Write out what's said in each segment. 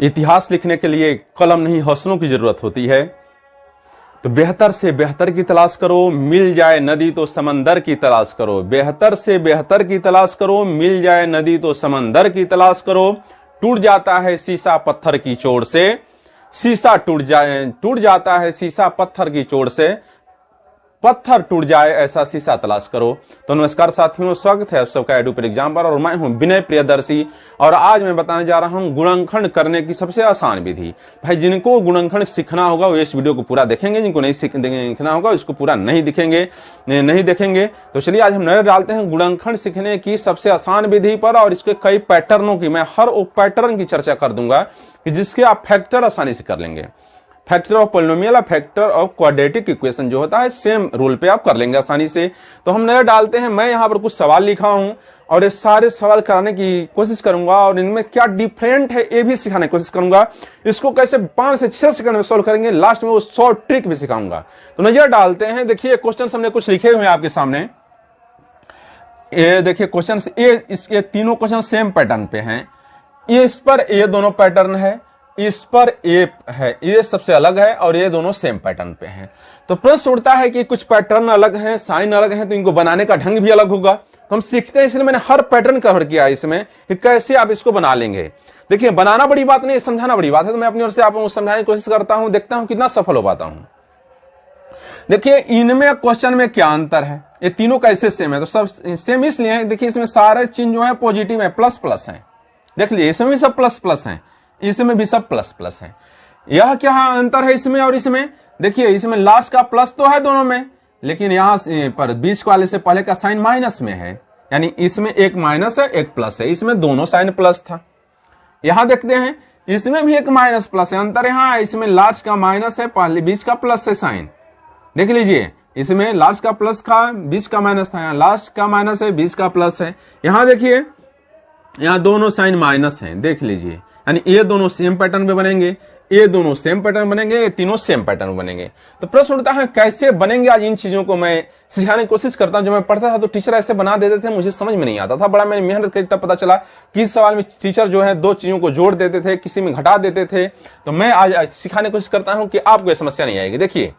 इतिहास लिखने के लिए कलम नहीं हौसलों की जरूरत होती है। तो बेहतर से बेहतर की तलाश करो, मिल जाए नदी तो समंदर की तलाश करो। बेहतर से बेहतर की तलाश करो, मिल जाए नदी तो समंदर की तलाश करो। टूट जाता है शीशा पत्थर की चोट से, शीशा टूट जाता है शीशा पत्थर की चोट से, पत्थर टूट जाए ऐसा शीशा तलाश करो। तो नमस्कार साथियों, स्वागत है आप सबका एडू पर एग्जाम पर, और मैं हूं विनय प्रियदर्शी। और आज मैं बताने जा रहा हूं गुणनखंड करने की सबसे आसान विधि। भाई जिनको गुणनखंड सीखना होगा वो इस वीडियो को पूरा देखेंगे, जिनको नहीं सीखना होगा इसको पूरा नहीं देखेंगे। तो चलिए आज हम नजर डालते हैं गुणनखंड सीखने की सबसे आसान विधि पर, और इसके कई पैटर्नों की मैं हर पैटर्न की चर्चा कर दूंगा कि जिसके आप फैक्टर आसानी से कर लेंगे। Factor of polynomial, factor of quadratic equation जो होता है सेम रूल पे आप कर लेंगे आसानी से। तो हम नजर डालते हैं, मैं यहां पर कुछ सवाल लिखा हूं और ये सारे सवाल कराने की कोशिश करूंगा, और इनमें क्या डिफरेंट है ये भी सिखाने की कोशिश करूंगा। इसको कैसे 5 से 6 सेकंड में सॉल्व करेंगे, लास्ट में वो शॉर्ट ट्रिक भी सिखाऊंगा। तो नजर डालते हैं, देखिए क्वेश्चन हमने कुछ लिखे हुए हैं आपके सामने। ये देखिए क्वेश्चन, ये तीनों क्वेश्चन सेम पैटर्न पे हैं। ये इस पर ये दोनों पैटर्न है, इस पर ये है, ये सबसे अलग है, और ये दोनों सेम पैटर्न पे हैं। तो प्रश्न उठता है कि कुछ पैटर्न अलग हैं, साइन अलग हैं, तो इनको बनाने का ढंग भी अलग होगा। तो हम सीखते हैं, इसलिए मैंने हर पैटर्न कवर किया है इसमें कि कैसे आप इसको बना लेंगे। देखिए बनाना बड़ी बात नहीं, समझाना बड़ी बात है। तो मैं अपनी ओर से आपको समझाने की कोशिश करता हूं, देखता हूं कितना सफल हो पाता हूं। देखिए इनमें क्वेश्चन में क्या अंतर है, ये तीनों कैसे सेम है। तो सब सेम इसलिए है, देखिए इसमें सारे चिन्ह जो है पॉजिटिव है, प्लस प्लस है। देख लीजिए इसमें भी सब प्लस प्लस है, इसमें भी सब प्लस प्लस है। यह क्या अंतर है इसमें और इसमें, देखिए इसमें लास्ट का प्लस तो है दोनों में, लेकिन यहां पर बीच वाले से पहले का साइन माइनस में है, यानी इसमें एक माइनस है एक प्लस है, इसमें दोनों साइन प्लस था। यहां देखते हैं इसमें भी एक माइनस प्लस है, अंतर यहां इसमें लास्ट का माइनस है, पहले बीच का प्लस है साइन। देख लीजिए इसमें लास्ट का प्लस था, बीच का माइनस था, यहाँ लास्ट का माइनस है, बीच का प्लस है। यहां देखिए यहां दोनों साइन माइनस है, देख लीजिए, यानी ये दोनों सेम पैटर्न में बनेंगे, ये दोनों सेम पैटर्न बनेंगे, ये तीनों सेम पैटर्न बनेंगे। तो प्रश्न उठता है कैसे बनेंगे। आज इन चीजों को मैं सिखाने की कोशिश करता हूं। जब मैं पढ़ता था तो टीचर ऐसे बना देते थे, मुझे समझ में नहीं आता था, बड़ा मैंने मेहनत करी, तब पता चला कि इस सवाल में टीचर जो है 2 चीजों को जोड़ देते थे, किसी में घटा देते थे। तो मैं आज सिखाने की कोशिश करता हूं कि आपको यह समस्या नहीं आएगी। देखिए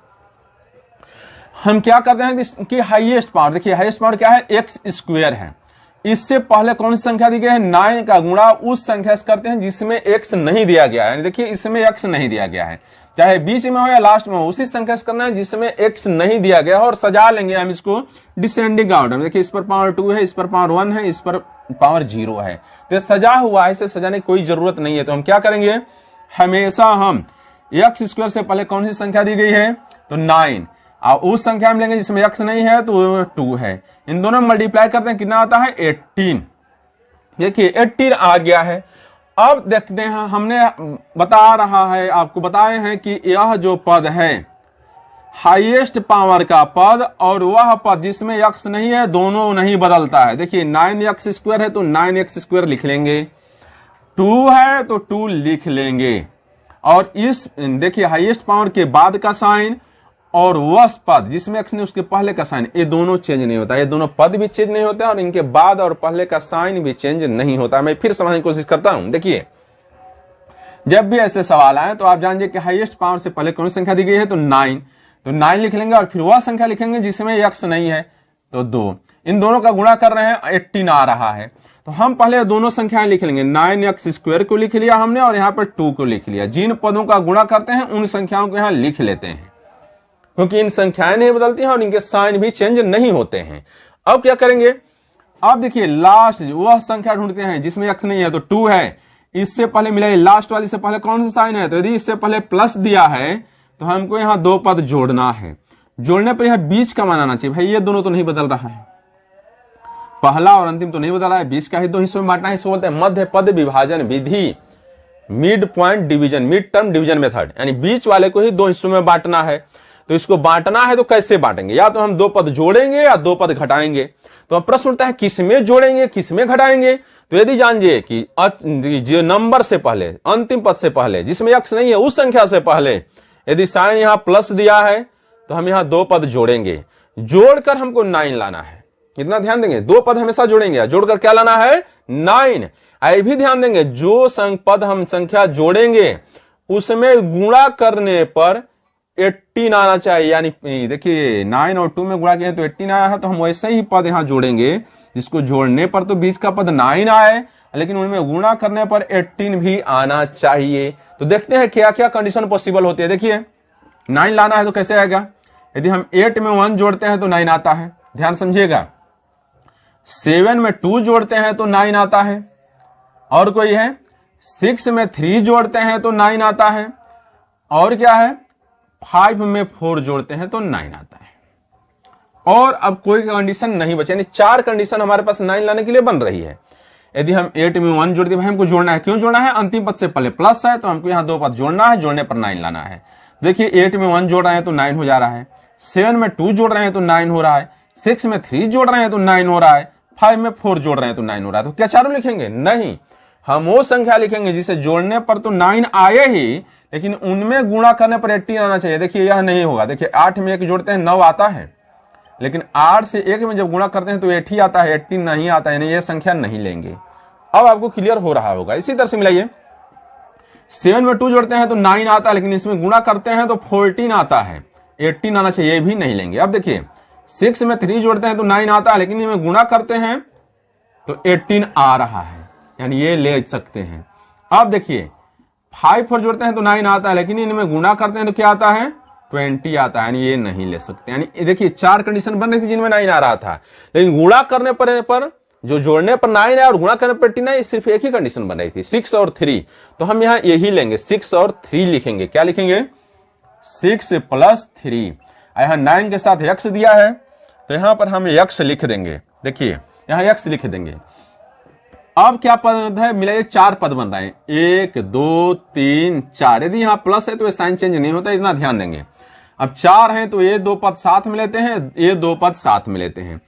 हम क्या करते हैं कि हाईएस्ट पावर, देखिए हाईएस्ट पावर क्या है, एक्स स्क्वायर है। इससे पहले कौन सी संख्या दी गई है, 9 का गुणा उस संख्या से करते हैं जिसमें x नहीं दिया गया है। देखिए इसमें x नहीं दिया गया है, चाहे बीच में हो या लास्ट में हो, उसी संख्या से करना है जिसमें x नहीं दिया गया है, और सजा लेंगे हम इसको डिसेंडिंग ऑर्डर में। देखिए इस पर पावर 2 है, इस पर पावर 1 है, इस पर पावर 0 है। तो सजा हुआ है, इसे सजाने की कोई जरूरत नहीं है। तो हम क्या करेंगे, हमेशा हम x स्क्वायर से पहले कौन सी संख्या दी गई है, तो 9, और उस संख्या में लेंगे जिसमें x नहीं है तो 2 है। इन दोनों में मल्टीप्लाई करते हैं, कितना आता है 18। देखिए 18 आ गया है। अब देखते हैं, हमने बता रहा है, आपको बताए हैं कि यह जो पद है हाईएस्ट पावर का पद, और वह पद जिसमें x नहीं है, दोनों नहीं बदलता है। देखिए 9x स्क्वायर है तो 9x स्क्वायर लिख लेंगे, 2 है तो 2 लिख लेंगे, और इस देखिए हाईएस्ट पावर के बाद का साइन और वह पद जिसमें x नहीं उसके पहले का साइन, ये दोनों चेंज नहीं होता। ये दोनों पद भी चेंज नहीं होते और इनके बाद और पहले का साइन भी चेंज नहीं होता। मैं फिर समझने की कोशिश करता हूं। देखिए जब भी ऐसे सवाल आए तो आप जानिए कि हाईएस्ट पावर से पहले कौन सी संख्या दी गई है, तो 9, तो 9 लिख लेंगे, और फिर वह संख्या लिखेंगे जिसमें x नहीं है तो 2। इन दोनों का गुणा कर रहे हैं, 18 आ रहा है। तो हम पहले दोनों संख्याएं लिख लेंगे, 9x स्क्वायर को लिख लिया हमने, और यहाँ पर 2 को लिख लिया। जिन पदों का गुणा करते हैं उन संख्याओं को यहाँ लिख लेते हैं, क्योंकि इन संख्याएं नहीं बदलती हैं और इनके साइन भी चेंज नहीं होते हैं। अब क्या करेंगे, अब देखिए लास्ट वह संख्या ढूंढते हैं जिसमें x नहीं है, तो 2 है, इससे पहले मिला, लास्ट वाली से पहले कौन सा साइन है, तो यदि इससे पहले प्लस दिया है तो हमको यहाँ 2 पद जोड़ना है। जोड़ने पर यह बीच का मान आना चाहिए। भाई ये दोनों तो नहीं बदल रहा है, पहला और अंतिम तो नहीं बदल रहा है, बीच का ही 2 हिस्सों में बांटना है। इसको बोलते हैं मध्य पद विभाजन विधि, mid point division, mid term division method, यानी बीच वाले को ही 2 हिस्सों में बांटना है। तो इसको बांटना है तो कैसे बांटेंगे, या तो हम 2 पद जोड़ेंगे या 2 पद घटाएंगे। तो अब प्रश्न उठता है किसमें जोड़ेंगे किसमें घटाएंगे। तो यदि जानिए कि जो नंबर से पहले, अंतिम पद से पहले जिसमें x नहीं है उस संख्या से पहले यदि साइन यहां प्लस दिया है तो हम यहां 2 पद जोड़ेंगे, जोड़कर हमको 9 लाना है। कितना ध्यान देंगे, 2 पद हमेशा जोड़ेंगे, जोड़कर क्या लाना है 9, ये भी ध्यान देंगे, जो पद हम संख्या जोड़ेंगे उसमें गुणा करने पर 18 आना चाहिए। यानी देखिए 9 और 2 में गुणा किया तो 18 आया है, तो हम वैसे ही पद यहां जोड़ेंगे जिसको जोड़ने पर तो बीच का पद 9 आए, लेकिन उनमें गुणा करने पर 18 भी आना चाहिए। तो देखते हैं क्या क्या कंडीशन पॉसिबल होती है। देखिए 9 लाना है तो कैसे आएगा, यदि हम 8 में 1 जोड़ते हैं तो 9 आता है, ध्यान समझिएगा। 7 में 2 जोड़ते हैं तो 9 आता है, और कोई है 6 में 3 जोड़ते हैं तो 9 आता है, और क्या है 5 में 4 जोड़ते हैं तो 9 आता है। और अब कोई कंडीशन नहीं बचे, यानी 4 कंडीशन हमारे पास 9 लाने के लिए बन रही है। यदि हम 8 में 1 जोड़ दिए, भाई हमको जोड़ना है, क्यों जोड़ना है, अंतिम पद से पहले प्लस है तो हमको यहाँ 2 पद जोड़ना है, जोड़ने पर 9 लाना है। देखिए 8 में 1 जोड़ रहे हैं तो 9 हो जा रहा है, 7 में 2 जोड़ रहे हैं तो 9 हो रहा है, 6 में 3 जोड़ रहे हैं तो 9 हो रहा है, 5 में 4 जोड़ रहे हैं तो 9 हो रहा है। तो क्या चारों लिखेंगे, नहीं, हम वो संख्या लिखेंगे जिसे जोड़ने पर तो 9 आए ही, लेकिन उनमें गुणा करने पर 18 आना चाहिए। देखिए यह नहीं होगा, देखिए 8 में 1 जोड़ते हैं 9 आता है, लेकिन 8 से 1 में जब गुणा करते हैं तो 8 ही आता है, 18 नहीं आता है, यानी यह संख्या नहीं लेंगे। अब आपको क्लियर हो रहा होगा। इसी तरह से मिलाइए, 7 में 2 जोड़ते हैं तो 9 आता है, लेकिन इसमें गुणा करते हैं तो 14 आता है, 18 आना चाहिए, भी नहीं लेंगे। अब देखिए 6 में 3 जोड़ते हैं तो 9 आता है, लेकिन इसमें गुणा करते हैं तो 18 आ रहा है, यानी ये ले सकते हैं। अब देखिए 5 4 जोड़ते हैं तो 9 आता है, लेकिन इनमें गुणा करते हैं तो क्या आता है 20 आता है, यानी ये नहीं ले सकते। यानी देखिए 4 कंडीशन बन रही थी जिनमें 9 आ रहा था, लेकिन गुणा करने पर जो जोड़ने पर 9 है और गुणा करने पर 18 है, सिर्फ एक ही कंडीशन बन रही थी 6 और 3। तो हम यहां यही लेंगे, 6 और 3 लिखेंगे। क्या लिखेंगे, 6 + 3। यहां 9 के साथ x दिया है तो यहां पर हम x लिख देंगे। देखिए यहां x लिख देंगे। अब क्या पद है, मिलाइए 4 पद बन रहे हैं, 1 2 3 4। यदि यहां प्लस है तो साइन चेंज नहीं होता, इतना ध्यान देंगे। अब 4 है तो ये 2 पद साथ में लेते हैं, ये 2 पद साथ में लेते हैं।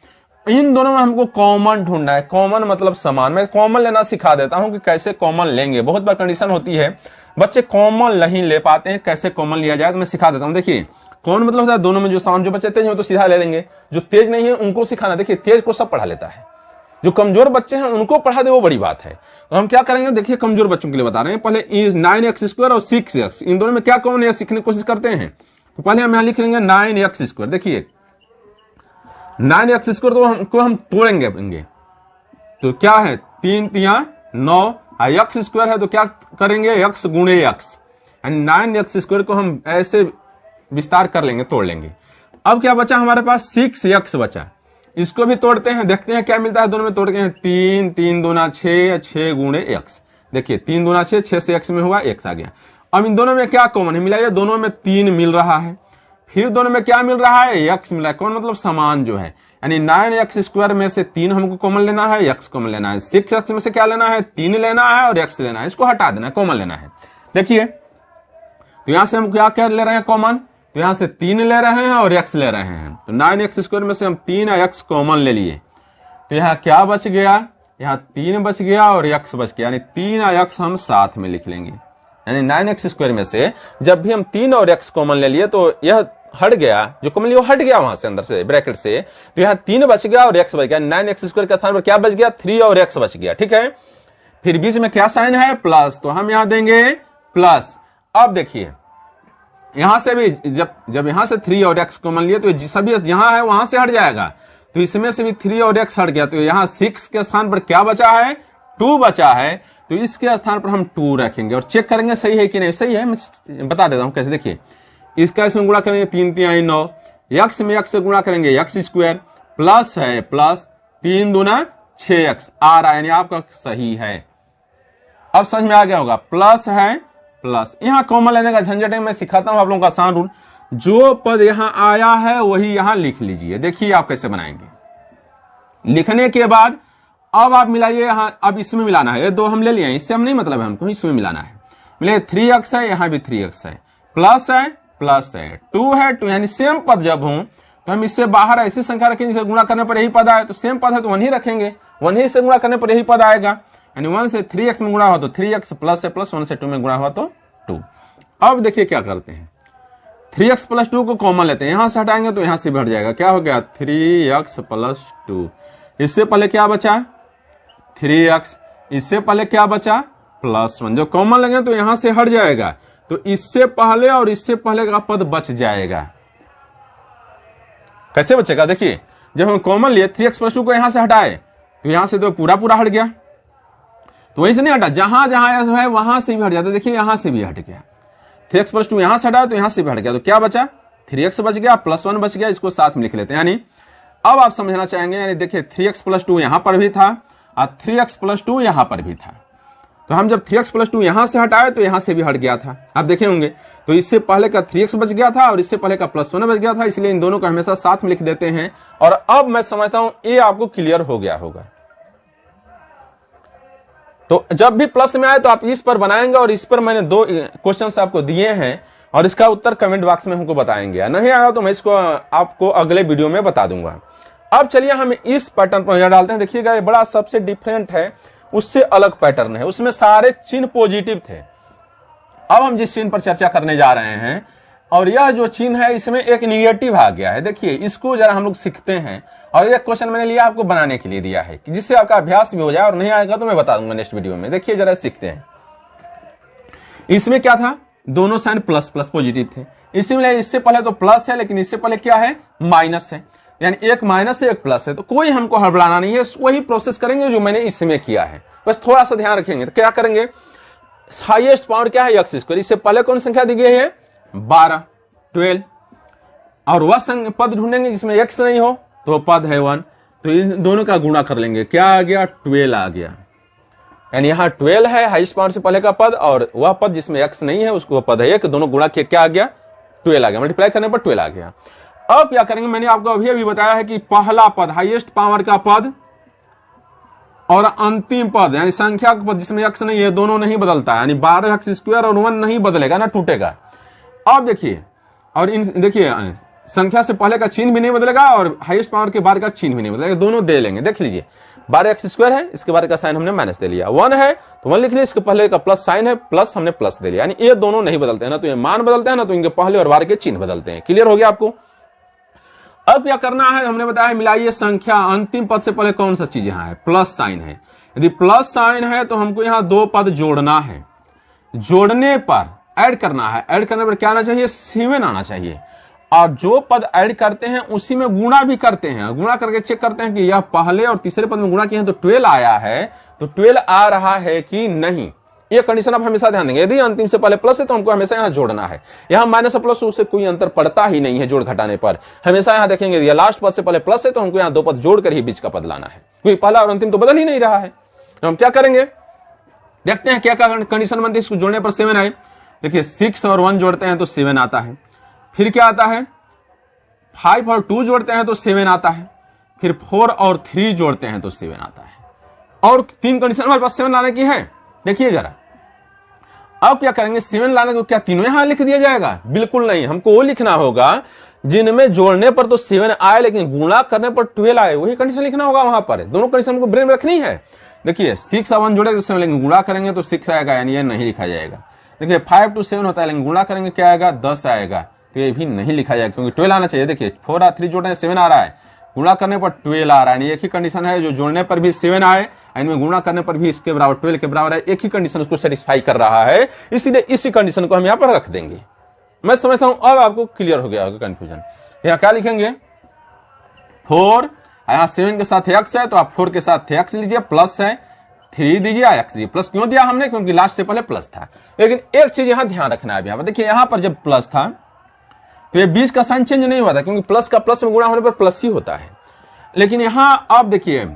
इन दोनों में हमको कॉमन ढूंढना है। कॉमन मतलब समान। मैं कॉमन लेना सिखा देता हूं कि कैसे कॉमन लेंगे। बहुत बार कंडीशन होती है बच्चे कॉमन नहीं ले पाते हैं, कैसे कॉमन लिया जाए, तो मैं सिखा देता हूं। देखिए कौन मतलब होता है दोनों में जो समान, जो बच्चे तेज हो तो सीधा ले लेंगे, जो तेज नहीं है उनको सिखाना। देखिए तेज को सब पढ़ा लेता है, जो कमजोर बच्चे हैं उनको पढ़ा दे वो बड़ी बात है। तो हम क्या करेंगे, देखिए कमजोर बच्चों के लिए बता रहे हैं। पहले इज 9x² और 6x, इन दोनों में क्या कॉमन है सीखने की कोशिश करते हैं। तो पहले हम यहां लिख लेंगे 9x²। देखिए 9x² तो हमको हम तोड़ेंगे, तो क्या है 3 3 9, x² है तो क्या करेंगे x गुणे x, यानी 9x² को हम ऐसे विस्तार कर लेंगे, तोड़ लेंगे। अब क्या बचा हमारे पास 6x बचा, इसको भी तोड़ते हैं, देखते हैं क्या मिलता है। दोनों में तोड़ के 3 3 दूना 6, 6 गुणे x। देखिए 3 दूना 6, 6 से x में हुआ, x आ गया। अब इन दोनों में क्या कॉमन है, मिलाइए। दोनों में 3 मिल रहा है, फिर दोनों में क्या मिल रहा है, x मिला है। कौन मतलब समान जो है, यानी 9x² में से 3 हमको कॉमन लेना है, x कॉमन लेना है। 6x में से क्या लेना है, 3 लेना है और x लेना है, इसको हटा देना है, कॉमन लेना है। देखिए तो यहां से हम क्या क्या ले रहे हैं कॉमन, तो यहां से 3 ले रहे हैं और x ले रहे हैं। तो 9x² में से हम 3 और x कॉमन ले लिए, तो यहां क्या बच गया, यहां 3 बच गया और x बच गया, यानी 3 और x हम साथ में लिख लेंगे। यानी 9x² में से जब भी हम 3 और x कॉमन ले लिए तो यह हट गया, जो कॉमन लिया वो हट गया वहां से अंदर से ब्रैकेट से, तो यहां 3 बच गया और x बच गया। 9x² के स्थान पर क्या बच गया, 3 और x बच गया। ठीक है, फिर बीच में क्या साइन है, प्लस, तो हम यहां देंगे प्लस। अब देखिए यहां से भी जब यहां से 3 और x कॉमन लिए तो सभी यहां है वहां से हट जाएगा, तो इसमें से भी 3 और x हट गया, तो यहां 6 के स्थान पर क्या बचा है, 2 बचा है, तो इसके स्थान पर हम 2 रखेंगे और चेक करेंगे सही है कि नहीं। सही है, मैं बता देता हूं कैसे। देखिए इसका इसमें गुणा करेंगे 3 3 9, x में x से गुणा करेंगे x², प्लस है प्लस 3 दूना 6x आ रहा है, यानी आपका सही है। अब समझ में आ गया होगा, प्लस है प्लस। यहां कॉमन लेने का झंझट है, मैं सिखाता हूं आप लोगों का आसान रूल। जो पद यहां आया है वही यहां लिख लीजिए। देखिए आप कैसे बनाएंगे। लिखने के बाद अब आप मिलाइए, यहां अब इसमें मिलाना है, ये 2 हम ले लिए, इससे हम नहीं मतलब है हमको, इसमें मिलाना है। मिलाइए 3x है, यहां भी 3x है, प्लस है प्लस है, 2 है 2, यानी सेम पद जब हों तो हम इससे बाहर ऐसी संख्या रखेंगे जिसे गुणा करने पर यही पद आए, तो सेम पद है तो 1 ही रखेंगे, 1 ही से गुणा करने पर यही पद आएगा। यानी 1 से 3x में गुणा हुआ तो 3x, प्लस से प्लस, 1 से 2 में गुणा हुआ तो 2। अब देखिए क्या करते हैं, 3x + 2 को कॉमन लेते हैं, यहां से हटाएंगे तो यहां से भी हट जाएगा। क्या हो गया, 3x + 2। इससे पहले क्या बचा, 3x, इससे पहले क्या बचा, +1, जो कॉमन लगे तो यहां से हट जाएगा, तो इससे पहले और इससे पहले का पद बच जाएगा। कैसे बचेगा, देखिए जब हम कॉमन लिए 3x + 2 को यहां से हटाए तो यहां से तो पूरा पूरा हट गया, तो वहीं से नहीं हटा, जहां जहां है वहां से भी हट जाता है। देखिए यहां से भी हट गया, 3x + 2 यहां से हटा तो यहां से भी हट गया, तो क्या बचा, 3x बच गया, +1 बच गया। इसको साथ में लिख लेते हैं। यानी अब आप समझना चाहेंगे, यानी देखिए 3x + 2 यहां पर भी था और 3x + 2 यहां पर भी था, तो हम जब 3x + 2 यहां से हटाए तो यहां से भी हट गया था। आप देखे होंगे, तो इससे पहले का 3x बच गया था और इससे पहले का +1 बच गया था, इसलिए इन दोनों को हमेशा साथ में लिख देते हैं। और अब मैं समझता हूं ये आपको क्लियर हो गया होगा। तो जब भी प्लस में आए तो आप इस पर बनाएंगे, और इस पर मैंने 2 क्वेश्चन आपको दिए हैं और इसका उत्तर कमेंट बॉक्स में हमको बताएंगे, नहीं आया तो मैं इसको आपको अगले वीडियो में बता दूंगा। अब चलिए हम इस पैटर्न पर नजर डालते हैं। देखिएगा ये बड़ा सबसे डिफरेंट है, उससे अलग पैटर्न है, उसमें सारे चिन्ह पॉजिटिव थे। अब हम जिस चिन्ह पर चर्चा करने जा रहे हैं, और यह जो चिन्ह है इसमें एक निगेटिव आ गया है। देखिए इसको जरा हम लोग सीखते हैं, और एक क्वेश्चन मैंने लिया आपको बनाने के लिए दिया है कि जिससे आपका अभ्यास भी हो जाए, और नहीं आएगा तो मैं बता दूंगा नेक्स्ट वीडियो में। देखिए जरा सीखते हैं। इसमें क्या था, दोनों साइन प्लस प्लस पॉजिटिव थे। इससे पहले तो प्लस है, लेकिन इससे पहले क्या है, माइनस है, यानी एक माइनस है एक प्लस है। तो कोई हमको हड़बड़ाना नहीं है, वही प्रोसेस करेंगे जो मैंने इसमें किया है, बस थोड़ा सा ध्यान रखेंगे। तो क्या करेंगे, हाईएस्ट पावर क्या है, x²। इससे पहले कौन संख्या दी गई है, 12, 12, और वह पद ढूंढेंगे जिसमें x नहीं हो, तो पद है 1, तो इन दोनों का गुणा कर लेंगे, क्या आ गया, 12 आ गया। यानी यहाँ 12 है हाईएस्ट पावर से पहले का पद, और वह पद जिसमें x नहीं है उसको पद है 1, दोनों गुणा किया, क्या आ गया, 12 आ गया। मल्टीप्लाई करने पर 12 आ गया। अब क्या करेंगे, मैंने आपको अभी बताया है कि पहला पद हाईएस्ट पावर का पद और अंतिम पद यानी संख्या का पद जिसमें x नहीं है, दोनों नहीं बदलता है, यानी 12x² और 1 नहीं बदलेगा ना, टूटेगा। अब देखिए, और इन देखिए संख्या से पहले का चिन्ह भी नहीं बदलेगा और हाईएस्ट पावर के बाद का चिन्ह भी नहीं बदलेगा, दोनों दे लेंगे। देख लीजिए 12x² है, इसके बाद का साइन हमने माइनस दे लिया, 1 है तो 1 लिख लिया, इसके पहले का प्लस साइन है, प्लस हमने प्लस दे लिया। यानी ये दोनों नहीं बदलते हैं, ना तो ये मान बदलते हैं, ना तो इनके पहले और बाद के चिन्ह बदलते हैं। क्लियर हो गया आपको। अब क्या करना है, हमने बताया मिलाइए संख्या, अंतिम पद से पहले कौन सा चीज यहाँ है, प्लस साइन है। यदि प्लस साइन है तो हमको यहाँ 2 पद जोड़ना है, जोड़ने पर ऐड करना है, ऐड करने पर क्या आना चाहिए, 7 आना चाहिए। और जो पद ऐड करते हैं उसी में गुणा भी करते हैं, गुणा करके चेक करते हैं कि यह पहले और तीसरे पद में गुणा किए हैं तो 12 आया है, तो 12 आ रहा है कि नहीं। ये कंडीशन आप हमेशा ध्यान देंगे। यदि अंतिम से पहले प्लस है तो हमको हमेशा यहाँ जोड़ना है, यहाँ माइनस और प्लस उससे कोई अंतर पड़ता ही नहीं है जोड़ घटाने पर। हमेशा यहाँ देखेंगे यह लास्ट पद से पहले प्लस है तो हमको यहाँ 2 पद जोड़कर ही बीच का पद लाना है, क्योंकि पहला और अंतिम तो बदल ही नहीं रहा है। तो हम क्या करेंगे, देखते हैं क्या क्या कंडीशन बनती है। इसको जोड़ने पर 7 आए, देखिए 6 और 1 जोड़ते हैं तो 7 आता है। फिर क्या आता है, 5 और 2 जोड़ते हैं तो 7 आता है। फिर 4 और 3 जोड़ते हैं तो 7 आता है। और 3 कंडीशन हमारे पास 7 लाने की है। देखिए जरा अब क्या करेंगे, 7 लाने को क्या तीनों यहां लिख दिया जाएगा, बिल्कुल नहीं। हमको वो लिखना होगा जिनमें जोड़ने पर तो 7 आए लेकिन गुणा करने पर 12 आए, वही कंडीशन लिखना होगा वहां पर। दोनों कंडीशन हमको ब्रेन में रखनी है। देखिए 6 और 1 जोड़े तो 7, लेकिन गुणा करेंगे तो 6 आएगा, यानी ये नहीं लिखा जाएगा। देखिए 5 to 7 होता है, लेकिन गुणा करेंगे क्या आएगा, 10 आएगा, तो ये भी नहीं लिखा जाएगा क्योंकि 12 आना चाहिए। देखिए 4 और 3 जोड़े 7 आ रहा है, गुणा करने पर 12 आ रहा है। एक ही कंडीशन है, जो जोड़ने पर भी 7 आए, इनमें गुणा करने पर भी इसके बराबर 12 के बराबर है, एक ही कंडीशन उसको सेटिस्फाई कर रहा है, इसलिए इसी कंडीशन को हम यहाँ पर रख देंगे। मैं समझता हूं अब आपको क्लियर हो गया होगा कंफ्यूजन। यहाँ क्या लिखेंगे, 4, यहाँ 7 के साथ x है तो आप 4 के साथ x लीजिए, प्लस है 3 दीजिए x लीजिए। प्लस क्यों दिया हमने, क्योंकि लास्ट से पहले प्लस था। लेकिन एक चीज यहां ध्यान रखना है, यहाँ पर देखिए, यहाँ पर जब प्लस था तो ये बीच का साइन चेंज नहीं हुआ था, क्योंकि प्लस का प्लस में गुणा होने पर प्लस ही होता है। लेकिन यहां आप देखिए,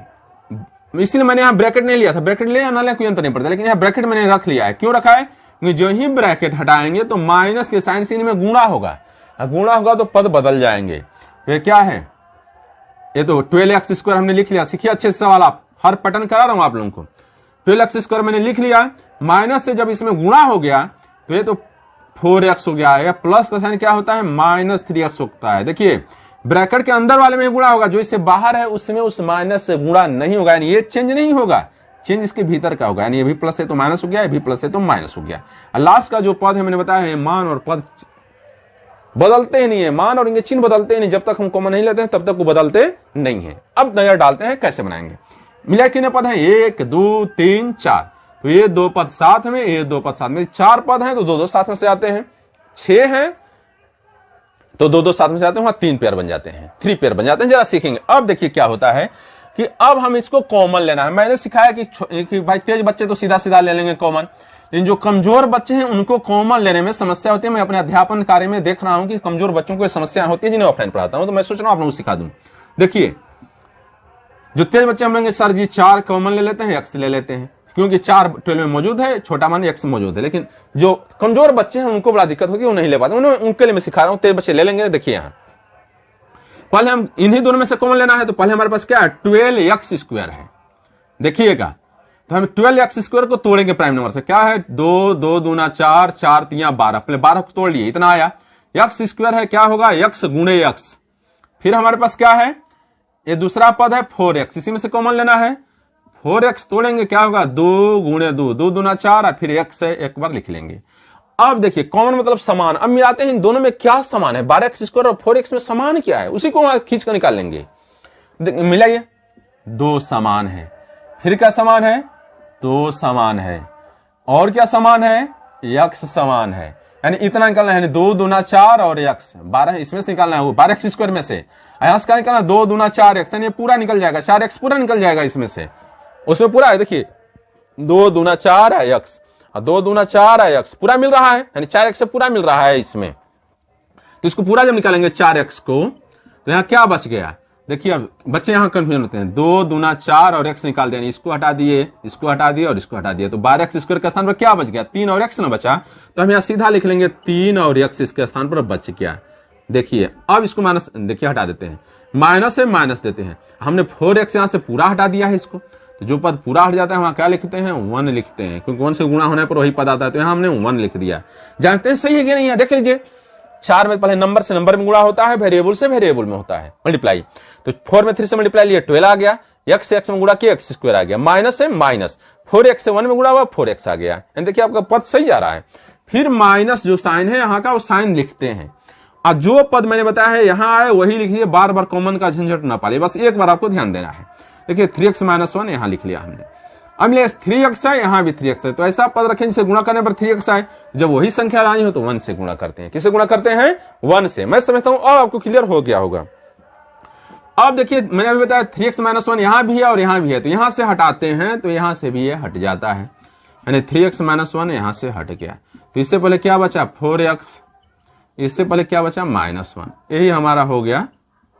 इसलिए मैंने यहां ब्रैकेट नहीं लिया था, ब्रैकेट लिया ना लिया कोई अंतर नहीं पड़ता, लेकिन यहां ब्रैकेट मैंने रख लिया है। क्यों रखा है, क्योंकि जो ही ब्रैकेट हटाएंगे तो माइनस के साइन से इनमें गुणा होगा, गुणा होगा तो पद बदल जाएंगे। तो ये क्या है, ये तो 12x² हमने लिख लिया। सीखिए अच्छे से सवाल, आप हर पैटर्न करा रहा हूं आप लोगों को। 12x² मैंने लिख लिया, माइनस से जब इसमें गुणा हो गया तो ये तो 4x हो गया है, प्लस का साइन क्या होता है, -3x होता है। देखिए ब्रैकेट के अंदर वाले में गुणा होगा, जो इससे बाहर है उसमें उस माइनस से गुणा नहीं होगा, यानी ये चेंज नहीं होगा, चेंज इसके भीतर का होगा। यानी ये भी प्लस है तो माइनस हो गया, ये भी प्लस है तो माइनस हो गया। लास्ट का जो पद है मैंने बताया है, मान और पद बदलते ही नहीं है, मान और इनके चिन्ह बदलते ही नहीं, जब तक हम कॉमन नहीं लेते हैं तब तक वो बदलते नहीं है। अब नजर डालते हैं कैसे बनाएंगे। मिला कितने पद हैं, 1 2 3 4, तो ये 2 पद साथ में, ये 2 पद साथ में, 4 पद हैं तो 2 2 साथ में से आते हैं, 6 हैं तो 2 2 साथ में से आते हैं, वहां 3 पेयर बन जाते हैं, 3 पेयर बन जाते हैं। जरा सीखेंगे। अब देखिए क्या होता है कि अब हम इसको कॉमन लेना है। मैंने सिखाया कि भाई तेज बच्चे तो सीधा सीधा ले लेंगे कॉमन, लेकिन जो कमजोर बच्चे हैं उनको कॉमन लेने में समस्या होती है। मैं अपने अध्यापन कार्य में देख रहा हूं कि कमजोर बच्चों को समस्या होती है जिन्हें ऑफलाइन पढ़ाता हूं, तो मैं सोच रहा हूं आप लोगों को सिखा दूं। देखिए जो तेज बच्चे हम लेंगे, सर जी 4 कॉमन ले लेते हैं, एक्स ले लेते हैं, क्योंकि 4 12 में मौजूद है, छोटा मान एक्स मौजूद है। लेकिन जो कमजोर बच्चे हैं उनको बड़ा दिक्कत होगी, वो नहीं ले पाते, उनके लिए मैं सिखा रहा हूं। तेज बच्चे ले लेंगे। देखिए यहां पहले हम इन्हीं दोनों में से कॉमन लेना है, तो पहले हमारे पास क्या है, 12x² है। देखिएगा, तो हम 12x² को तोड़ेंगे प्राइम नंबर से। क्या है, 2 2 दूना 4, 4 3 12, पहले 12 को तोड़ लिए, इतना आया। x² है, क्या होगा, x गुणे x। फिर हमारे पास क्या है, ये दूसरा पद है 4x, इसी में से कॉमन लेना है। 4x तोड़ेंगे, क्या होगा, 2 गुणे 2, 2 दूना 4, फिर x है, एक बार लिख लेंगे। अब देखिए कॉमन मतलब समान। अब मिलाते हैं इन दोनों में क्या समान है, 12x² और 4x में समान क्या है, उसी को खींच कर निकाल लेंगे। मिलाइए, 2 समान है। फिर क्या समान है, 2 समान है। और क्या समान है, x समान है। यानी इतना निकालना है, 2 दूना 4 और x 12, इसमें से निकालना है, वो 12x² में से। यहां से क्या निकालना, 2 दूना 4x, यानी पूरा निकल जाएगा, 4x पूरा निकल जाएगा इसमें से, उसमें पूरा है। देखिए 2 दूना 4 है x, 2 दूना 4 है x, पूरा मिल रहा है, यानी 4x से पूरा मिल रहा है इसमें। तो इसको पूरा जब निकालेंगे 4x को, तो यहां क्या बच गया। देखिए अब बच्चे यहां कंफ्यूजन होते हैं, 2 दूना 4 और x निकाल दिया, इसको हटा दिए, इसको हटा दिए और इसको हटा दिए, तो 12x² के स्थान पर क्या बच गया, 3 और x ना बचा। तो हम यहां सीधा लिख लेंगे 3 और x इसके स्थान पर बच गया। देखिए अब इसको माइनस, देखिए हटा देते हैं, माइनस है माइनस देते हैं। हमने 4x यहां से पूरा हटा दिया है इसको, तो जो पद पूरा हट जाता है वहां क्या लिखते हैं, 1 लिखते हैं, क्योंकि 1 से गुणा होने पर वही पद आता है, तो यहां हमने 1 लिख दिया। जानते हैं सही है कि नहीं है, देख लीजिए। 4 में पहले नंबर से नंबर में गुणा होता है, वेरिएबल से वेरिएबल में होता है मल्टीप्लाई। तो 4 में 3 से मल्टीप्लाई लिया, 12 आ गया, x से x में गुणा किया, x² आ गया, माइनस है माइनस, 4x से 1 में गुणा हुआ, 4x आ गया। देखिए आपका पद सही जा रहा है। फिर माइनस जो साइन है यहाँ का, वो साइन लिखते हैं, और जो पद मैंने बताया है यहाँ आए वही लिखिए, बार बार कॉमन का झंझट ना पालिए, बस एक बार आपको ध्यान देना है। देखिए 3x - 1 यहां लिख लिया हमने। अब ये 3x है, यहां भी 3x है, तो ऐसा पद रखें जिसे गुणा करने पर 3x आए। जब वही संख्या लानी हो तो 1 से गुणा करते हैं। किससे गुणा करते हैं, 1 से। मैं समझता हूं अब आपको क्लियर हो गया होगा। अब देखिए मैंने अभी बताया 3x - 1 यहां भी है और यहां भी है, तो यहां से हटाते हैं तो यहां से भी ये हट जाता है, यानी 3x - 1 यहां से हट गया। तो इससे पहले क्या बचा, 4x, इससे पहले क्या बचा, -1। यही हमारा हो गया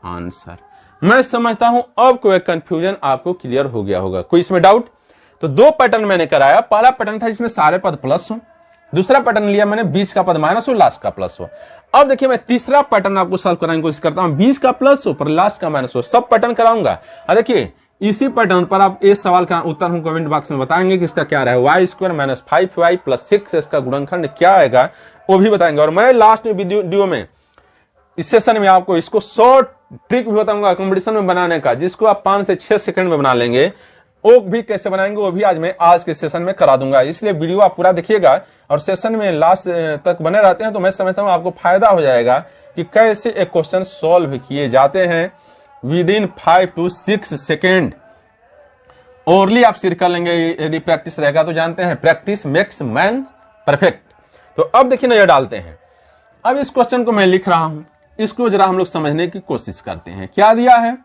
आंसर। मैं समझता हूं अब कोई कंफ्यूजन आपको क्लियर हो गया होगा। कोई इसमें डाउट? तो 2 पैटर्न मैंने कराया। पहला पैटर्न था जिसमें सारे पद प्लस हो, दूसरा पैटर्न लिया मैंने 20 का पद माइनस हो, लास्ट का प्लस हो। अब देखिए मैं तीसरा पैटर्न आपको सॉल्व कराने की कोशिश करता हूं, 20 का प्लस हो पर लास्ट का माइनस हो, सब पैटर्न कराऊंगा। देखिए इसी पैटर्न पर आप इस सवाल का उत्तर हम कमेंट बॉक्स में बताएंगे कि इसका क्या रहा है, y² - 5y + 6 इसका गुणनखंड क्या आएगा वो भी बताएंगे। और मैं लास्ट वीडियो में इस सेशन में आपको इसको शॉर्ट ट्रिक भी बताऊंगा कंपटीशन में बनाने का, जिसको आप 5 से 6 सेकंड में बना लेंगे। वो भी कैसे बनाएंगे वो भी आज मैं आज के सेशन में करा दूंगा, इसलिए वीडियो आप पूरा देखिएगा और सेशन में लास्ट तक बने रहते हैं तो मैं समझता हूं आपको फायदा हो जाएगा कि कैसे एक क्वेश्चन सॉल्व किए जाते हैं विदिन 5 to 6 सेकेंड। ओरली आप सिर कर लेंगे यदि प्रैक्टिस रहेगा, तो जानते हैं प्रैक्टिस मेक्स मैन परफेक्ट। तो अब देखिए नजर डालते हैं। अब इस क्वेश्चन को मैं लिख रहा हूं, इसको जरा हम लोग समझने की कोशिश करते हैं। क्या दिया है,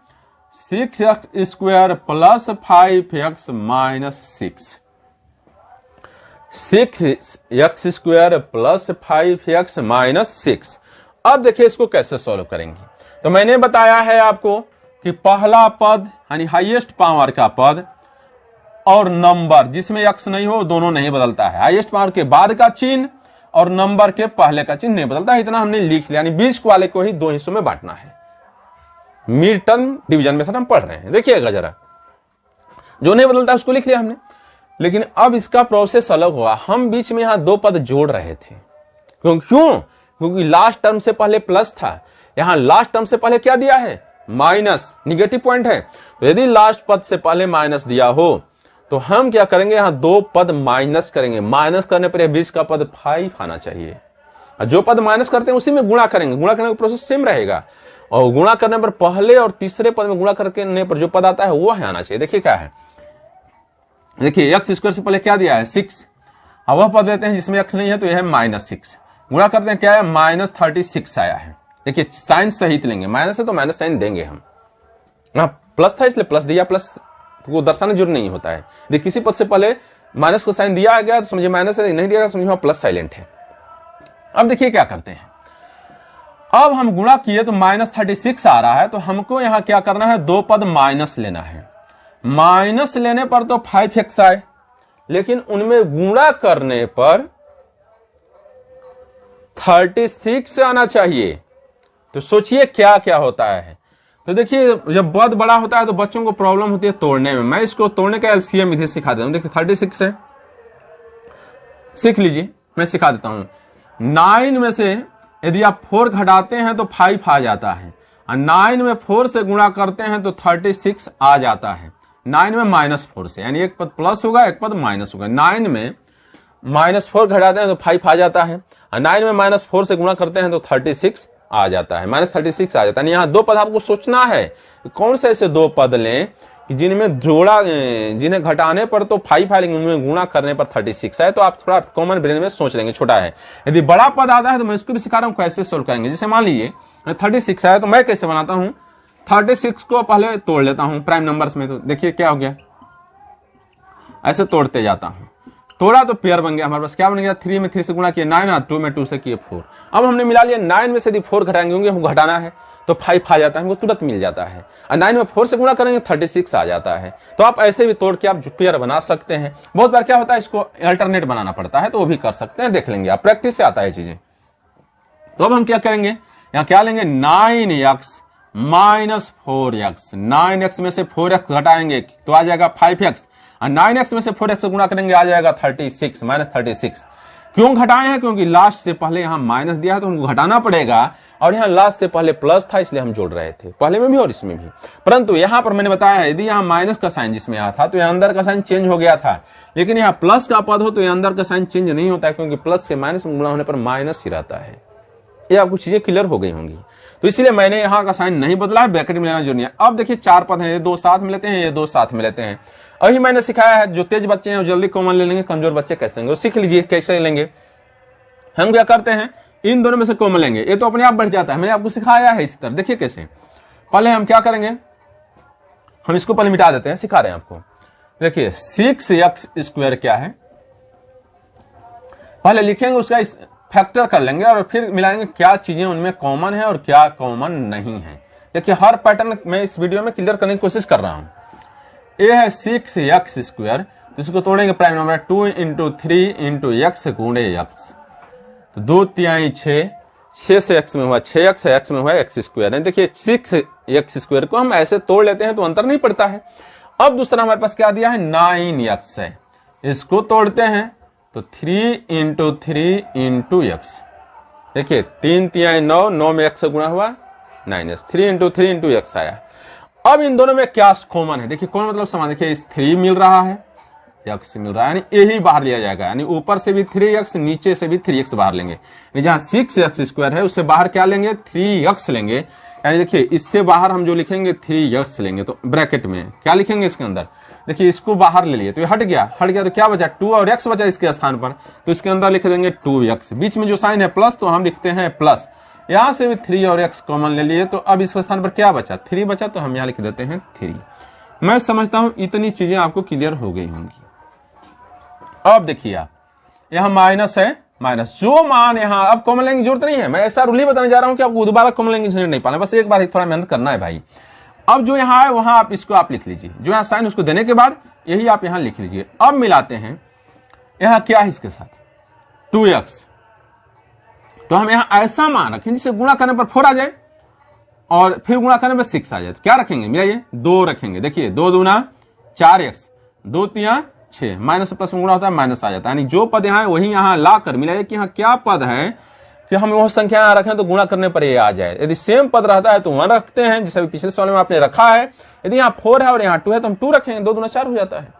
6x² + 5x - 6, 6x² + 5x - 6। अब देखिए इसको कैसे सॉल्व करेंगे। तो मैंने बताया है आपको कि पहला पद यानी हाईएस्ट पावर का पद और नंबर जिसमें x नहीं हो दोनों नहीं बदलता है। हाईएस्ट पावर के बाद का चिन्ह और नंबर के पहले का चिन्ह नहीं बदलता है, इतना हमने लिख लिया। यानी 20 वाले को ही 2 हिस्सों में बांटना है। मिड टर्म डिवीजन मेथड हम पढ़ रहे हैं, देखिएगा जरा। जो नहीं बदलता उसको लिख लिया हमने। लेकिन अब इसका प्रोसेस अलग हुआ। हम बीच में यहां 2 पद जोड़ रहे थे। क्योंकि लास्ट टर्म से पहले प्लस था, यहां लास्ट टर्म से पहले क्या दिया है, माइनस, निगेटिव पॉइंट है। तो यदि लास्ट पद से पहले माइनस दिया हो तो हम क्या करेंगे, यहां 2 पद माइनस करेंगे। माइनस करने पर 20 का पद 5 आना चाहिए। जो पद माइनस करते हैं उसी में गुणा करेंगे, गुणा करने का प्रोसेस सेम रहेगा। और गुणा करने पर पहले और तीसरे पद में गुणा करने पर जो पद आता है वो है आना चाहिए। देखिए क्या है, देखिए एक्स स्क्वायर से पहले क्या दिया है 6, अब वह पद लेते हैं जिसमें एक्स नहीं है तो यह है -6, गुणा करते हैं क्या है -36 आया है। देखिए साइन सहित लेंगे, माइनस है तो माइनस साइन देंगे हम, प्लस था इसलिए प्लस दिया, प्लस को दर्शाना जरूर नहीं होता है। देखिए किसी पद से पहले माइनस का साइन दिया गया तो समझिए माइनस है, नहीं दिया गया तो समझिए प्लस साइलेंट है। अब देखिए क्या करते हैं, अब हम गुणा किए तो -36 आ रहा है, तो हमको यहां क्या करना है, दो पद माइनस लेना है। माइनस लेने पर तो 5x आए, लेकिन उनमें गुणा करने पर 36 आना चाहिए। तो सोचिए क्या क्या होता है। तो देखिए जब पद बड़ा होता है तो बच्चों को प्रॉब्लम होती है तोड़ने में। मैं इसको तोड़ने का एलसीएम इधर सिखा देता हूं। देखिए 36 है, सीख लीजिए, मैं सिखा देता हूं। 9 में से यदि आप 4 घटाते हैं तो 5 आ जाता है, और 9 में 4 से गुणा करते हैं तो 36 आ जाता है। 9 में -4 से, यानी एक पद प्लस होगा एक पद माइनस होगा। 9 में -4 घटाते हैं तो 5 आ जाता है, और 9 में -4 से गुणा करते हैं तो 36 आ जाता है, -36 आ जाता है। यहाँ दो पद आपको सोचना है, कौन से ऐसे दो पद लें कि जिनमें जोड़ा, जिन्हें घटाने पर तो 5 है लेकिन उनमें गुणा करने पर 36 है। तो आप थोड़ा कॉमन ब्रेन में सोच लेंगे, छोटा है। यदि बड़ा पद आता है तो मैं इसको भी सिखा रहा हूं कैसे सोल्व करेंगे। जैसे मान लीजिए 36 है तो मैं कैसे बनाता हूं, 36 को पहले तोड़ लेता हूं प्राइम नंबर्स में। तो देखिए क्या हो गया, ऐसे तोड़ते जाता हूं, तोड़ा तो पेयर बन गया हमारे पास। क्या बन गया, 3 में 3 से गुणा किया 9, 2 में 2 से किए 4। अब हमने मिला लिया, 9 में से यदि 4 घटाएंगे होंगे, हमको घटाना है तो 5 आ जाता है, हमको तुरंत मिल जाता है। और 9 में 4 से गुणा करेंगे 36 आ जाता है। तो आप ऐसे भी तोड़ के आप पेयर बना सकते हैं। बहुत बार क्या होता है, इसको अल्टरनेट बनाना पड़ता है, तो वो भी कर सकते हैं, देख लेंगे आप, प्रैक्टिस से आता है चीजें। तो अब हम क्या करेंगे, यहाँ क्या लेंगे, 9x - 4x। 9x में से 4x घटाएंगे तो आ जाएगा 5x, और 9x में से 4x से गुणा करेंगे आ जाएगा 36, -36। क्यों घटाए हैं, क्योंकि लास्ट से पहले यहां माइनस दिया है तो उनको घटाना पड़ेगा, और यहां लास्ट से पहले प्लस था इसलिए हम जोड़ रहे थे, पहले में भी और इसमें भी। परंतु यहां पर मैंने बताया यदि यहां माइनस का साइन जिसमें आया था तो यहां अंदर का साइन चेंज हो गया था, लेकिन यहां प्लस का पद हो तो यहां अंदर का साइन चेंज नहीं होता है, क्योंकि प्लस से माइनस में गुणा होने पर माइनस ही रहता है। ये आपको चीजें क्लियर हो गई होंगी। तो इसलिए मैंने यहाँ का साइन नहीं बदला है, ब्रैकेट में लेना जरूरी है। अब देखिए 4 पद हैं, ये 2 साथ में लेते हैं, ये 2 साथ में लेते हैं। अभी मैंने सिखाया है, जो तेज बच्चे हैं वो जल्दी कॉमन ले लेंगे, कमजोर बच्चे कैसे लेंगे, सीख लीजिए कैसे लेंगे। हम क्या करते हैं, इन दोनों में से कॉमन लेंगे, ये तो अपने आप बढ़ जाता है, मैंने आपको सिखाया है इसी तरह। देखिए कैसे, पहले हम क्या करेंगे, हम इसको पहले मिटा देते हैं, सिखा रहे हैं आपको। देखिए 6x² क्या है, पहले लिखेंगे, उसका फैक्टर कर लेंगे और फिर मिलाएंगे क्या चीजें उनमें कॉमन है और क्या कॉमन नहीं है। देखिए हर पैटर्न मैं इस वीडियो में क्लियर करने की कोशिश कर रहा हूं। ये है 6x², तो इसको तोड़ेंगे प्राइम नंबर 2 × 3 × x गुणे x, तो 2 3 6, 6 से x में हुआ 6x है, x में हुआ x²। देखिए 6x² को हम ऐसे तोड़ लेते हैं तो अंतर नहीं पड़ता है। अब दूसरा हमारे पास क्या दिया है, 9x है, इसको तोड़ते हैं तो 3 × 3 × x। देखिए 3 3 9, 9 में x से गुणा हुआ 9x, 3 × 3 × x आया। अब इन दोनों में क्या कॉमन है, देखिए कॉमन मतलब समान, देखिए इस 3 मिल रहा है, x मिल रहा है, यानी यही बाहर लिया जाएगा, यानी ऊपर से भी 3x नीचे से भी 3x बाहर लेंगे। जहां 6x² है उससे बाहर क्या लेंगे, 3x लेंगे, यानी देखिए इससे बाहर हम जो लिखेंगे 3x लेंगे। तो ब्रैकेट में क्या लिखेंगे इसके अंदर, देखिए इसको बाहर ले लिए तो ये हट गया तो क्या बचा, 2 और x बचा इसके स्थान पर, तो इसके अंदर लिख देंगे 2x। बीच में जो साइन है प्लस तो हम लिखते हैं प्लस, यहां से भी 3 और x कॉमन ले लिए, तो अब इसके स्थान पर क्या बचा, 3 बचा, तो हम यहां लिख देते हैं 3। मैं समझता हूं इतनी चीजें आपको क्लियर हो गई होंगी। अब देखिए आप, यहां माइनस है, माइनस जो मान यहां अब कॉमन लेने की जरूरत नहीं है, मैं ऐसा रूल ही बताने जा रहा हूं कि आपको दोबारा कॉमन लेने की जरूरत नहीं पाना, बस एक बार ही थोड़ा मेहनत करना है भाई। अब जो यहां है वहां आप इसको आप लिख लीजिए, जो यहां साइन उसको देने के बाद यही आप यहां लिख लीजिए। अब मिलाते हैं, यहां क्या है इसके साथ 2x, तो हम यहां ऐसा मान रखें जिससे गुणा करने पर 4 आ जाए और फिर गुणा करने पर 6 आ जाए। तो क्या रखेंगे, मिलाइए 2 रखेंगे। देखिए 2 दूना 4x, 2 3 6, माइनस प्लस में गुणा होता है माइनस आ जाता है, यानी जो पद यहाँ है वही यहाँ लाकर मिलाइए कि यहाँ क्या पद है कि हम वो संख्या यहाँ रखें तो गुणा करने पर ये आ जाए। यदि सेम पद रहता है तो 1 रखते हैं, जैसे अभी पिछले सवाल में आपने रखा है। यदि यहाँ 4 है और यहाँ 2 है तो हम 2 रखेंगे, 2 दूना 4 हो जाता है।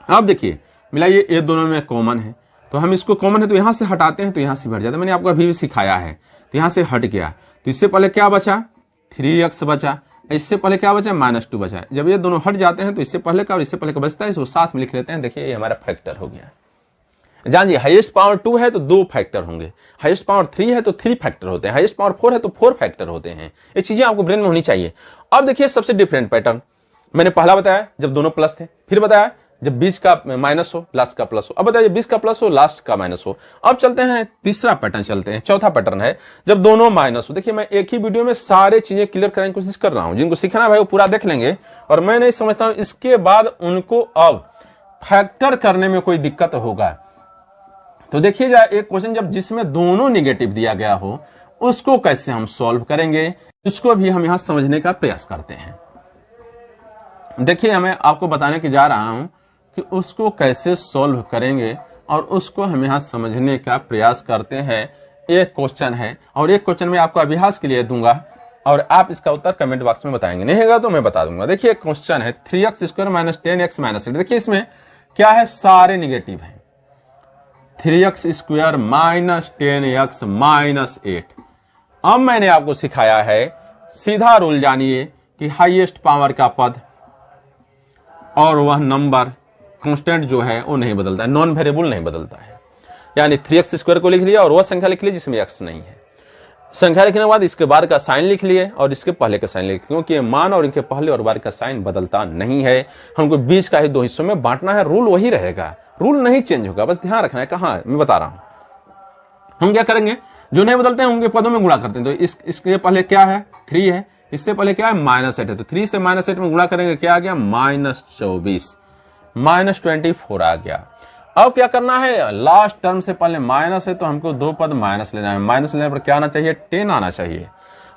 अब देखिए मिलाइए, ये दोनों में कॉमन है, तो हम इसको कॉमन है तो यहां से हटाते हैं तो यहां से हट जाता है, मैंने आपको अभी भी सिखाया है। तो यहां से हट गया, तो इससे पहले क्या बचा, 3x बचा, इससे पहले क्या बचा, -2 बचा है। जब ये दोनों हट जाते हैं तो इससे पहले का और इससे पहले का बचता है, इसको साथ में लिख लेते हैं। देखिए ये हमारा फैक्टर हो गया। जानिए हाईएस्ट पावर 2 है तो 2 फैक्टर होंगे, हाईएस्ट पावर 3 है तो 3 फैक्टर होते हैं, हाईएस्ट पावर 4 है तो 4 फैक्टर होते हैं। ये चीजें आपको ब्रेन में होनी चाहिए। अब देखिए सबसे डिफरेंट पैटर्न, मैंने पहला बताया जब दोनों प्लस थे, फिर बताया जब 20 का माइनस हो लास्ट का प्लस हो, अब बताइए 20 का प्लस हो लास्ट का माइनस हो। अब चलते हैं तीसरा पैटर्न, चलते हैं चौथा पैटर्न है जब दोनों माइनस हो। देखिए मैं एक ही वीडियो में सारे चीजें क्लियर करने की कोशिश कर रहा हूं, जिनको सीखना है भाई वो पूरा देख लेंगे। और मैं नहीं समझता हूं इसके बाद उनको अब फैक्टर करने में कोई दिक्कत होगा। तो देखिए जा एक क्वेश्चन जब जिसमें दोनों निगेटिव दिया गया हो उसको कैसे हम सॉल्व करेंगे, उसको भी हम यहां समझने का प्रयास करते हैं। देखिए मैं आपको बताने के जा रहा हूं कि उसको कैसे सॉल्व करेंगे और उसको हम यहां समझने का प्रयास करते हैं। एक क्वेश्चन है और एक क्वेश्चन में आपको अभ्यास के लिए दूंगा और आप इसका उत्तर कमेंट बॉक्स में बताएंगे, नहीं होगा तो मैं बता दूंगा। देखिए क्वेश्चन है 3x² - 10x - 8। देखिए इसमें क्या है, सारे निगेटिव है। 3x² - 10x - 8। अब मैंने आपको सिखाया है सीधा रूल, जानिए कि हाईएस्ट पावर का पद और वह नंबर कांस्टेंट जो है वो नहीं बदलता है, नॉन वेरिएबल नहीं बदलता है। यानी 3x² को लिख लिया और वह संख्या लिख ली जिसमें x नहीं है। संख्या लिखने के बाद इसके बाद का साइन लिख लिए और इसके पहले का साइन लिख, क्योंकि ये मान और इनके पहले और बाद का साइन बदलता नहीं है। हमको 20 का ही 2 हिस्सों में बांटना है, रूल वही रहेगा, रूल नहीं चेंज होगा, बस ध्यान रखना है। कहां मैं बता रहा हूं। हम क्या करेंगे, जो नहीं बदलते हैं उनके पदों में गुणा करते हैं। तो इसके पहले क्या है, 3 है, इससे पहले क्या है, -8 है। तो 3 से -8 में गुणा करेंगे, क्या आ गया, -24 -24 आ गया। अब क्या करना है, लास्ट टर्म से पहले माइनस है तो हमको 2 पद माइनस लेना है। माइनस लेने पर क्या आना चाहिए, 10 आना चाहिए।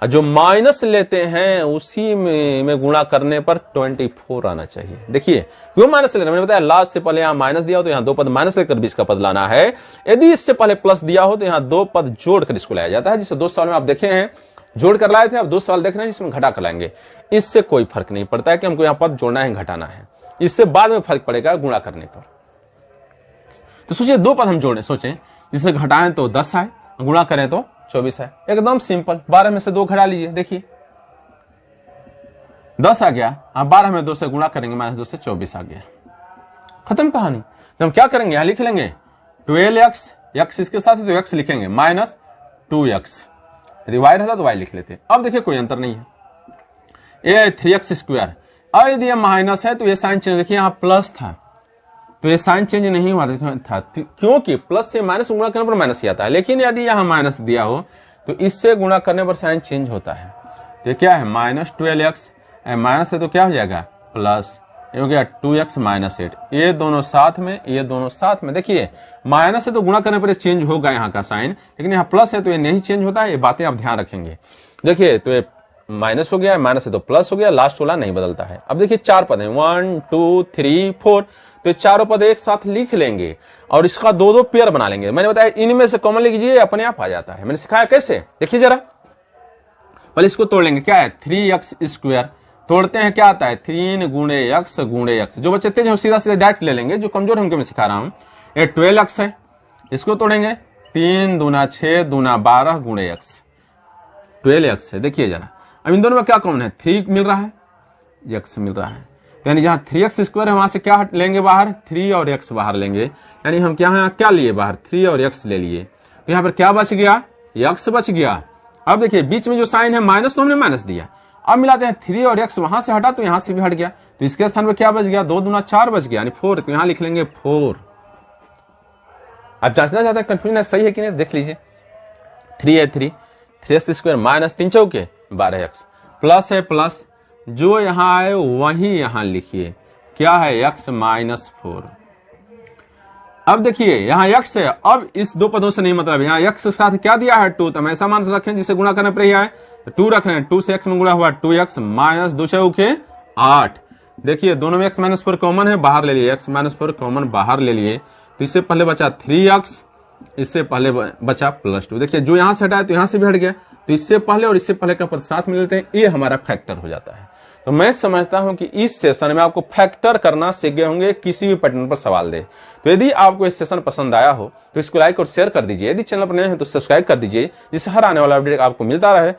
और जो माइनस लेते हैं उसी में गुणा करने पर 24 आना चाहिए। देखिए क्यों माइनस लेना, मैंने बताया लास्ट से पहले यहां माइनस दिया हो तो यहां 2 पद माइनस लेकर 20 का पद लाना है। यदि इससे पहले प्लस दिया हो तो यहां 2 पद जोड़कर इसको लाया जाता है, जिसे 2 साल में आप देखे हैं जोड़ कर लाए थे, अब 2 सवाल देख रहे हैं जिसमें घटा कर लाएंगे। इससे कोई फर्क नहीं पड़ता है कि हमको यहाँ पद जोड़ना है घटाना है, इससे बाद में फर्क पड़ेगा गुणा करने पर। तो सोचिए 2 पद हम जोड़े, सोचें जिसे घटाएं तो 10 आए, गुणा करें तो 24 है। एकदम सिंपल, 12 में से 2 घटा लीजिए, देखिए 10 आ गया। अब 12 में 2 से गुणा करेंगे, -2 से 24 आ गया, खत्म कहानी। तो हम क्या करेंगे, यहां लिख लेंगे 12x, x इसके साथ है तो x लिखेंगे, -2x। यदि y रहता तो y लिख लेते। अब देखिए कोई अंतर नहीं है, ये 3x²। अब यदि ये माइनस है तो ये साइन चेंज, देखिए यहां प्लस था तो ये साइन चेंज नहीं हुआ था, क्योंकि प्लस से माइनस गुणा करने पर माइनस ही आता है। लेकिन यदि यहां माइनस दिया हो तो इससे गुणा करने पर साइन चेंज होता है। तो क्या है, -12x, माइनस है तो क्या हो जाएगा, प्लस, ये हो गया 2x - 8। ये दोनों साथ में, ये दोनों साथ में। देखिए माइनस है तो गुणा करने पर चेंज होगा यहाँ का साइन, लेकिन यहाँ प्लस है तो ये नहीं चेंज होता है। ये बातें आप ध्यान रखेंगे। देखिए तो ये माइनस हो गया, माइनस है तो प्लस हो गया, लास्ट वाला नहीं बदलता है। अब देखिए 4 पद है, 1 2 3 4, तो चारों पद एक साथ लिख लेंगे और इसका 2-2 पेयर बना लेंगे। मैंने बताया इनमें से कॉमन लीजिए, अपने आप आ जाता है। मैंने सिखाया कैसे, देखिए जरा। पहले इसको तोड़ लेंगे, क्या है 3x², तोड़ते हैं क्या आता है 3 × x × x। जो बच्चे तेज हैं सीधा सीधा डायरेक्ट ले लेंगे, जो कमजोर है उनके मैं सिखा रहा हूं। ये 12x है, इसको तोड़ेंगे 3 दूना 6 दूना 12 × x, 12x है। देखिए जरा, अब इन दोनों में क्या कॉमन है, 3 मिल रहा है, x मिल रहा है। यानी जहां 3x² है वहां से क्या लेंगे बाहर, 3 और x बाहर लेंगे। यानी हम क्या लिए बाहर, 3 और x ले लिए। तो यहां पर क्या बच गया, x बच गया। अब देखिए बीच में जो साइन है माइनस, तो हमने माइनस दिया। अब मिलाते हैं 3 और x, वहां से हटा तो यहां से भी हट गया, तो इसके स्थान पर क्या बच गया, 2 दूना 4 बच गया, यानी 4। तो यहां लिख लेंगे 4। अब जांचना चाहते हैं कंफ्यूजन है सही है कि नहीं, देख लीजिए। 3 है 3x² -3 चौके 12x, प्लस है प्लस, जो यहां आए वही यहां लिखिए, क्या है x -4। अब देखिए यहां x है, अब इस 2 पदों से नहीं मतलब, यहां x के साथ क्या दिया है 2, तो हम ऐसा मान रखें जिसे गुणा करने पर ही आए, तो 2 रख रहे हैं, 2 से x में गुणा हुआ 2x -2 चौके 8। देखिए दोनों में x -4 कॉमन है, बाहर ले लिए, x -4 कॉमन बाहर ले लिए, तो इससे पहले बचा 3x, इससे पहले बचा +2। देखिए जो यहां से हटा है तो यहां से भी हट गया, तो इससे पहले और इससे पहले का पद साथ में लेते हैं, ये हमारा फैक्टर हो जाता है। तो मैं समझता हूं कि इस सेशन में आपको फैक्टर करना सीख गए होंगे, किसी भी पैटर्न पर सवाल दे। तो यदि आपको इस सेशन पसंद आया हो तो इसको लाइक और शेयर कर दीजिए। यदि चैनल पर नए हैं तो सब्सक्राइब कर दीजिए, जिससे हर आने वाला अपडेट आपको मिलता रहे।